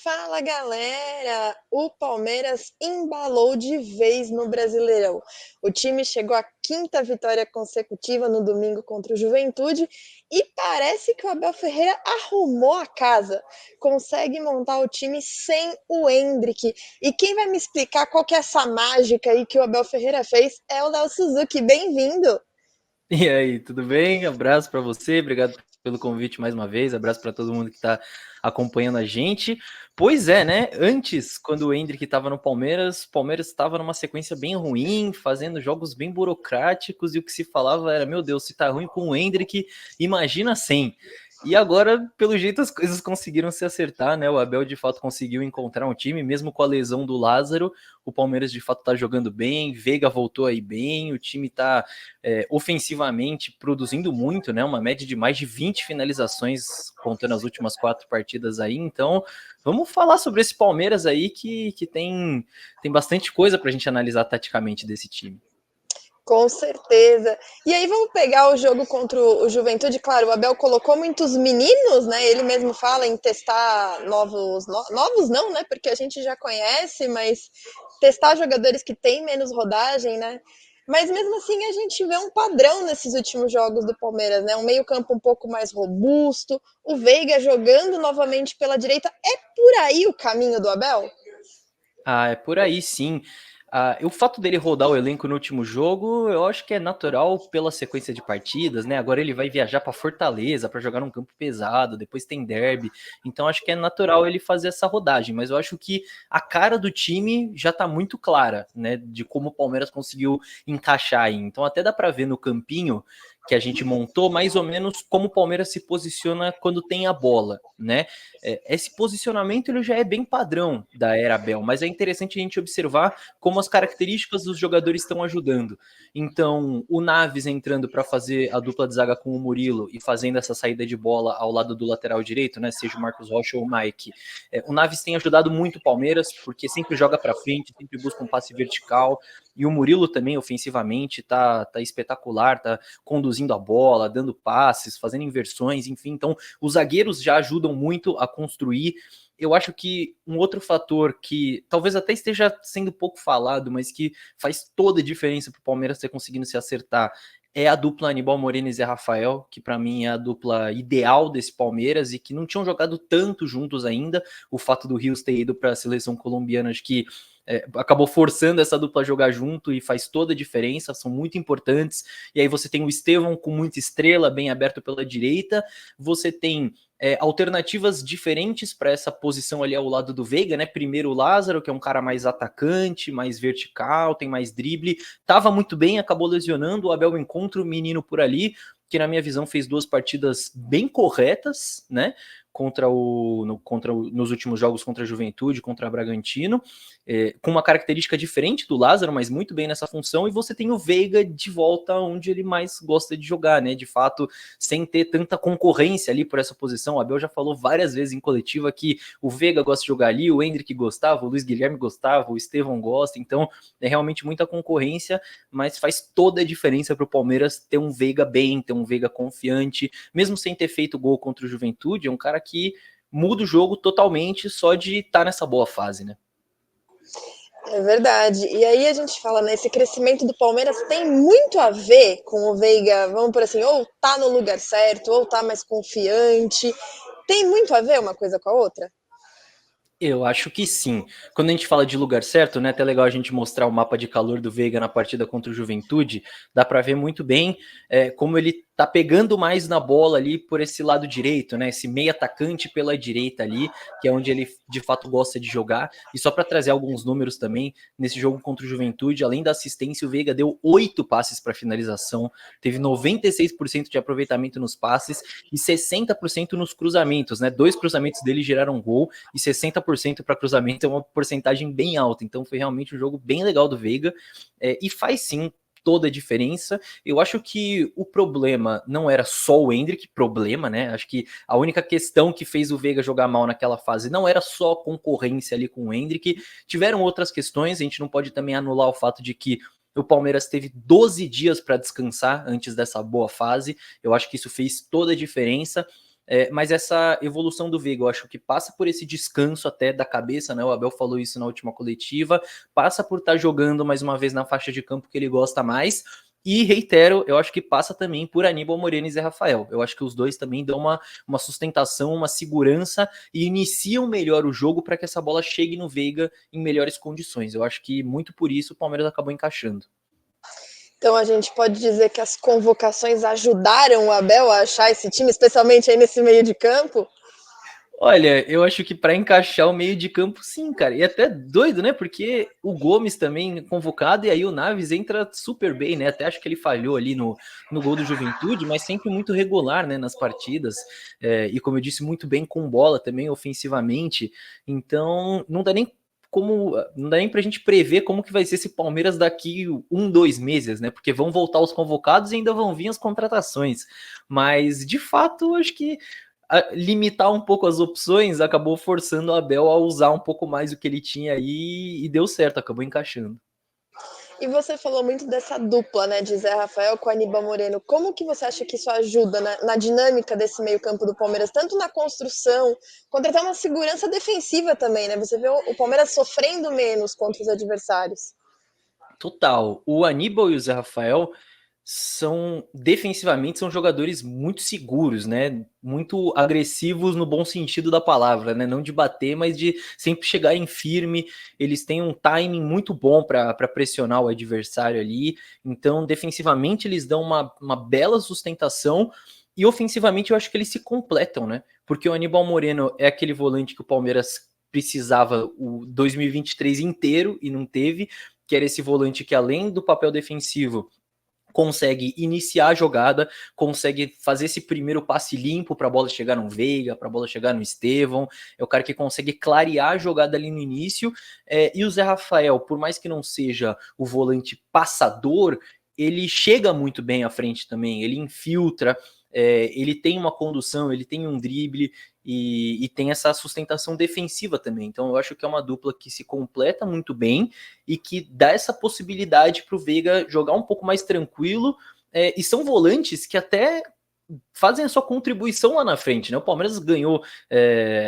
Fala galera! O Palmeiras embalou de vez no Brasileirão. O time chegou à quinta vitória consecutiva no domingo contra o Juventude e parece que o Abel Ferreira arrumou a casa. Consegue montar o time sem o Endrick. E quem vai me explicar qual que é essa mágica aí que o Abel Ferreira fez é o Léo Suzuki. Bem-vindo! E aí, tudo bem? Abraço para você, obrigado pelo convite mais uma vez, abraço para todo mundo que está acompanhando a gente. Pois é, né? Antes, quando o Endrick estava no Palmeiras, o Palmeiras estava numa sequência bem ruim, fazendo jogos bem burocráticos, e o que se falava era: meu Deus, se tá ruim com o Endrick, imagina sem. E agora, pelo jeito, as coisas conseguiram se acertar, né? O Abel de fato conseguiu encontrar um time, mesmo com a lesão do Lázaro. O Palmeiras de fato tá jogando bem, Veiga voltou aí bem, o time tá ofensivamente produzindo muito, né? Uma média de mais de 20 finalizações, contando as últimas 4 partidas aí. Então, vamos falar sobre esse Palmeiras aí que tem bastante coisa para a gente analisar taticamente desse time. Com certeza. E aí vamos pegar o jogo contra o Juventude. Claro, o Abel colocou muitos meninos, né? Ele mesmo fala em testar novos não, né? Porque a gente já conhece, mas testar jogadores que têm menos rodagem, né? Mas mesmo assim a gente vê um padrão nesses últimos jogos do Palmeiras, né? Um meio-campo um pouco mais robusto, o Veiga jogando novamente pela direita. É por aí o caminho do Abel? Ah, é por aí sim. O fato dele rodar o elenco no último jogo, eu acho que é natural pela sequência de partidas, né? Agora ele vai viajar para Fortaleza para jogar num campo pesado, depois tem derby. Então acho que é natural ele fazer essa rodagem, mas eu acho que a cara do time já tá muito clara, né, de como o Palmeiras conseguiu encaixar aí. Então até dá para ver no campinho que a gente montou mais ou menos como o Palmeiras se posiciona quando tem a bola, né? Esse posicionamento ele já é bem padrão da era Abel, mas é interessante a gente observar como as características dos jogadores estão ajudando. Então, o Naves entrando para fazer a dupla de zaga com o Murilo e fazendo essa saída de bola ao lado do lateral direito, né, seja o Marcos Rocha ou o Mike. O Naves tem ajudado muito o Palmeiras, porque sempre joga para frente, sempre busca um passe vertical, e o Murilo também, ofensivamente, tá espetacular, tá conduzindo a bola, dando passes, fazendo inversões, enfim. Então, os zagueiros já ajudam muito a construir. Eu acho que um outro fator que talvez até esteja sendo pouco falado, mas que faz toda a diferença para o Palmeiras ter conseguido se acertar é a dupla Aníbal Moreno e Zé Rafael, que para mim é a dupla ideal desse Palmeiras e que não tinham jogado tanto juntos ainda. O fato do Rios ter ido para a seleção colombiana, acho que acabou forçando essa dupla a jogar junto e faz toda a diferença, são muito importantes. E aí você tem o Estevão com muita estrela, bem aberto pela direita, você tem alternativas diferentes para essa posição ali ao lado do Veiga, né? Primeiro o Lázaro, que é um cara mais atacante, mais vertical, tem mais drible, tava muito bem, acabou lesionando, o Abel encontra o menino por ali, que na minha visão fez 2 partidas bem corretas, né? Nos últimos jogos contra a Juventude, contra a Bragantino, com uma característica diferente do Lázaro, mas muito bem nessa função, e você tem o Veiga de volta onde ele mais gosta de jogar, né? De fato, sem ter tanta concorrência ali por essa posição. O Abel já falou várias vezes em coletiva que o Veiga gosta de jogar ali, o Endrick gostava, o Luiz Guilherme gostava, o Estevão gosta, então é realmente muita concorrência, mas faz toda a diferença para o Palmeiras ter um Veiga bem, ter um Veiga confiante, mesmo sem ter feito gol contra o Juventude, é um cara que muda o jogo totalmente só de estar nessa boa fase, né? É verdade. E aí a gente fala, né, esse crescimento do Palmeiras tem muito a ver com o Veiga, vamos por assim, ou tá no lugar certo, ou tá mais confiante. Tem muito a ver uma coisa com a outra? Eu acho que sim. Quando a gente fala de lugar certo, né, até legal a gente mostrar o mapa de calor do Veiga na partida contra o Juventude, dá para ver muito bem como ele tá pegando mais na bola ali por esse lado direito, né, esse meio atacante pela direita ali, que é onde ele de fato gosta de jogar. E só para trazer alguns números também, nesse jogo contra o Juventude, além da assistência, o Veiga deu 8 passes para finalização, teve 96% de aproveitamento nos passes e 60% nos cruzamentos, né? 2 cruzamentos dele geraram gol e 60% para cruzamento é uma porcentagem bem alta. Então foi realmente um jogo bem legal do Veiga e faz sim toda a diferença. Eu acho que o problema não era só o Endrick, problema, né? Acho que a única questão que fez o Veiga jogar mal naquela fase não era só concorrência ali com o Endrick, tiveram outras questões, a gente não pode também anular o fato de que o Palmeiras teve 12 dias para descansar antes dessa boa fase. Eu acho que isso fez toda a diferença. mas essa evolução do Veiga, eu acho que passa por esse descanso até da cabeça, né? O Abel falou isso na última coletiva, passa por estar jogando mais uma vez na faixa de campo que ele gosta mais. E reitero, eu acho que passa também por Aníbal Moreno e Zé Rafael. Eu acho que os dois também dão uma sustentação, uma segurança e iniciam melhor o jogo para que essa bola chegue no Veiga em melhores condições. Eu acho que muito por isso o Palmeiras acabou encaixando. Então a gente pode dizer que as convocações ajudaram o Abel a achar esse time, especialmente aí nesse meio de campo? Olha, eu acho que para encaixar o meio de campo, sim, cara. E até doido, né? Porque o Gomes também convocado, e aí o Naves entra super bem, né? Até acho que ele falhou ali no gol do Juventude, mas sempre muito regular, né? Nas partidas. E como eu disse, muito bem com bola também, ofensivamente. Então, não dá nem pra gente prever como que vai ser esse Palmeiras daqui 1, 2 meses, né? Porque vão voltar os convocados e ainda vão vir as contratações. Mas, de fato, acho que limitar um pouco as opções, acabou forçando o Abel a usar um pouco mais o que ele tinha aí e deu certo, acabou encaixando. E você falou muito dessa dupla, né, de Zé Rafael com Aníbal Moreno. Como que você acha que isso ajuda na dinâmica desse meio-campo do Palmeiras, tanto na construção, quanto até uma segurança defensiva também, né? Você vê o Palmeiras sofrendo menos contra os adversários. Total. O Aníbal e o Zé Rafael defensivamente são jogadores muito seguros, né? Muito agressivos no bom sentido da palavra, né? Não de bater, mas de sempre chegar em firme. Eles têm um timing muito bom para pressionar o adversário ali. Então, defensivamente, eles dão uma bela sustentação. E ofensivamente, eu acho que eles se completam, né? Porque o Aníbal Moreno é aquele volante que o Palmeiras precisava o 2023 inteiro e não teve, que era esse volante que, além do papel defensivo, consegue iniciar a jogada, consegue fazer esse primeiro passe limpo para a bola chegar no Veiga, para a bola chegar no Estevão, é o cara que consegue clarear a jogada ali no início, e o Zé Rafael, por mais que não seja o volante passador, ele chega muito bem à frente também, ele infiltra, ele tem uma condução, ele tem um drible, e tem essa sustentação defensiva também. Então eu acho que é uma dupla que se completa muito bem e que dá essa possibilidade para o Veiga jogar um pouco mais tranquilo. E são volantes que até fazem a sua contribuição lá na frente, né? O Palmeiras ganhou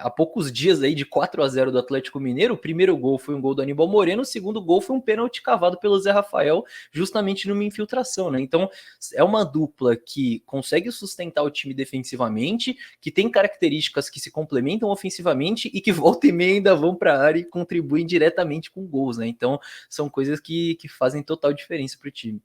há poucos dias aí de 4-0 do Atlético Mineiro. O primeiro gol foi um gol do Aníbal Moreno, o segundo gol foi um pênalti cavado pelo Zé Rafael, justamente numa infiltração, né? Então é uma dupla que consegue sustentar o time defensivamente, que tem características que se complementam ofensivamente e que volta e meia ainda vão para a área e contribuem diretamente com gols, né? Então são coisas que fazem total diferença para o time.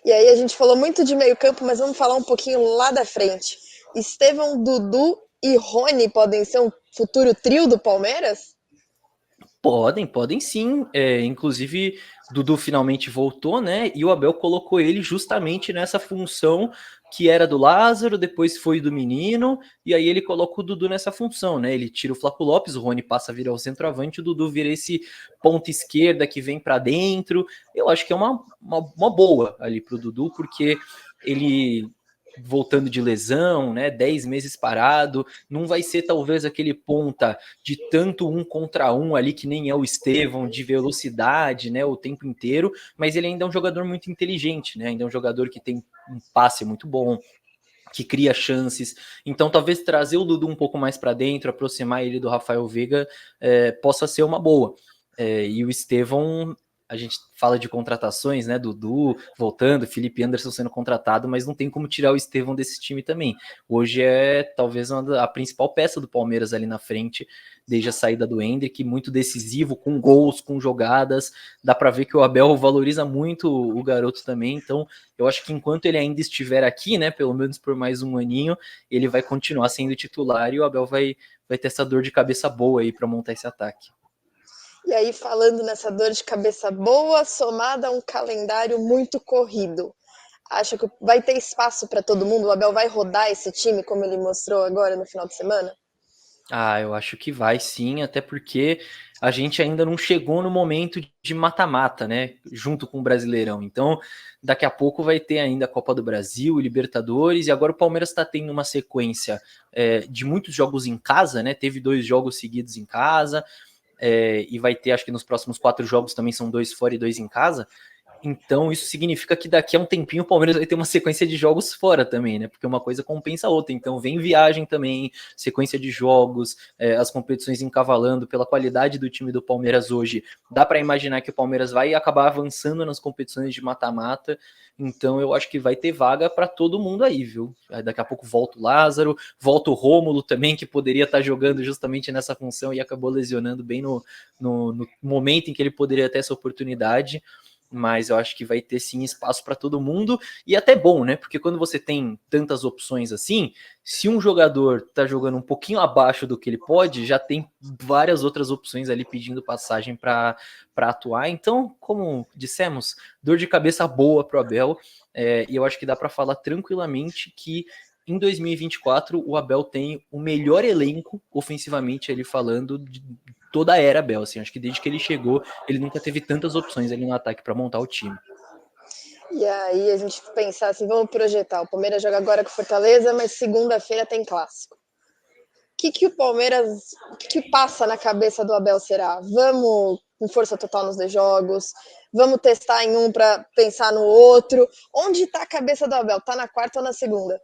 E aí a gente falou muito de meio-campo, mas vamos falar um pouquinho lá da frente. Estevão, Dudu e Rony podem ser um futuro trio do Palmeiras? Podem sim. Inclusive, Dudu finalmente voltou, né? E o Abel colocou ele justamente nessa função que era do Lázaro, depois foi do Menino, e aí ele coloca o Dudu nessa função, né? Ele tira o Flaco Lopes, o Rony passa a virar o centroavante, o Dudu vira esse ponta esquerda que vem para dentro. Eu acho que é uma boa ali pro Dudu, porque ele voltando de lesão, né? 10 meses parado, não vai ser talvez aquele ponta de tanto 1 contra 1 ali, que nem é o Estevão, de velocidade, né, o tempo inteiro, mas ele ainda é um jogador muito inteligente, né, ainda é um jogador que tem um passe muito bom, que cria chances, então talvez trazer o Dudu um pouco mais para dentro, aproximar ele do Rafael Veiga, possa ser uma boa. E o Estevão, a gente fala de contratações, né? Dudu voltando, Felipe Anderson sendo contratado, mas não tem como tirar o Estevão desse time também. Hoje é talvez a principal peça do Palmeiras ali na frente, desde a saída do Endrick, muito decisivo, com gols, com jogadas. Dá para ver que o Abel valoriza muito o garoto também. Então, eu acho que enquanto ele ainda estiver aqui, né? Pelo menos por mais um aninho, ele vai continuar sendo titular e o Abel vai ter essa dor de cabeça boa aí para montar esse ataque. E aí, falando nessa dor de cabeça boa, somada a um calendário muito corrido, acha que vai ter espaço para todo mundo? O Abel vai rodar esse time, como ele mostrou agora no final de semana? Eu acho que vai sim, até porque a gente ainda não chegou no momento de mata-mata, né? Junto com o Brasileirão. Então, daqui a pouco vai ter ainda a Copa do Brasil, Libertadores, e agora o Palmeiras está tendo uma sequência de muitos jogos em casa, né? Teve 2 jogos seguidos em casa, e vai ter, acho que nos próximos 4 jogos também são 2 fora e 2 em casa. Então, isso significa que daqui a um tempinho o Palmeiras vai ter uma sequência de jogos fora também, né? Porque uma coisa compensa a outra. Então, vem viagem também, sequência de jogos, as competições encavalando pela qualidade do time do Palmeiras hoje. Dá para imaginar que o Palmeiras vai acabar avançando nas competições de mata-mata. Então, eu acho que vai ter vaga para todo mundo aí, viu? Daqui a pouco volta o Lázaro, volta o Rômulo também, que poderia estar jogando justamente nessa função e acabou lesionando bem no momento em que ele poderia ter essa oportunidade. Mas eu acho que vai ter sim espaço para todo mundo e até bom, né? Porque quando você tem tantas opções assim, se um jogador tá jogando um pouquinho abaixo do que ele pode, já tem várias outras opções ali pedindo passagem para atuar. Então, como dissemos, dor de cabeça boa pro Abel, e eu acho que dá para falar tranquilamente que em 2024 o Abel tem o melhor elenco ofensivamente ele falando de toda a era Abel, assim, acho que desde que ele chegou, ele nunca teve tantas opções ali no ataque para montar o time. E aí a gente pensar assim, vamos projetar, o Palmeiras joga agora com Fortaleza, mas segunda-feira tem clássico. Que o Palmeiras, que passa na cabeça do Abel será? Vamos com força total nos dois jogos, vamos testar em um para pensar no outro. Onde está a cabeça do Abel? Tá na quarta ou na segunda?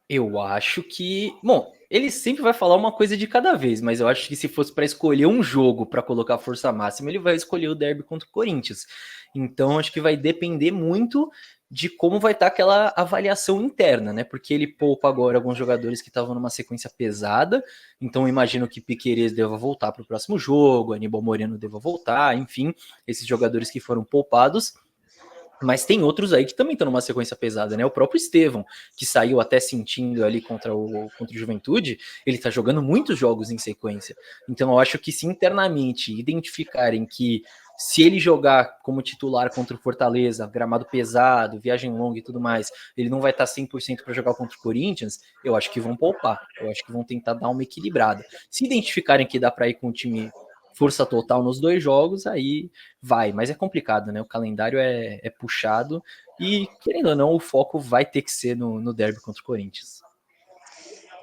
Eu acho que, bom, ele sempre vai falar uma coisa de cada vez, mas eu acho que se fosse para escolher um jogo para colocar força máxima, ele vai escolher o derby contra o Corinthians. Então acho que vai depender muito de como vai estar aquela avaliação interna, né? Porque ele poupa agora alguns jogadores que estavam numa sequência pesada, então imagino que Piquerez deva voltar para o próximo jogo, Aníbal Moreno deva voltar, enfim, esses jogadores que foram poupados. Mas tem outros aí que também estão numa sequência pesada, né? O próprio Estevão, que saiu até sentindo ali contra o Juventude, ele tá jogando muitos jogos em sequência. Então eu acho que se internamente identificarem que se ele jogar como titular contra o Fortaleza, gramado pesado, viagem longa e tudo mais, ele não vai estar 100% para jogar contra o Corinthians, eu acho que vão poupar. Eu acho que vão tentar dar uma equilibrada. Se identificarem que dá para ir com o time força total nos dois jogos, aí vai, mas é complicado, né? O calendário é puxado e, querendo ou não, o foco vai ter que ser no derby contra o Corinthians.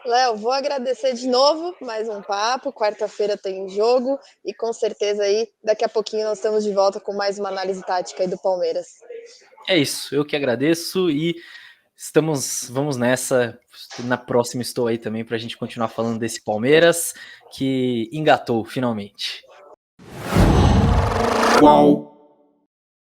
Léo, vou agradecer de novo mais um papo. Quarta-feira tem jogo e com certeza aí daqui a pouquinho nós estamos de volta com mais uma análise tática aí do Palmeiras. É isso, eu que agradeço e vamos nessa. Na próxima estou aí também para a gente continuar falando desse Palmeiras que engatou finalmente. Qual?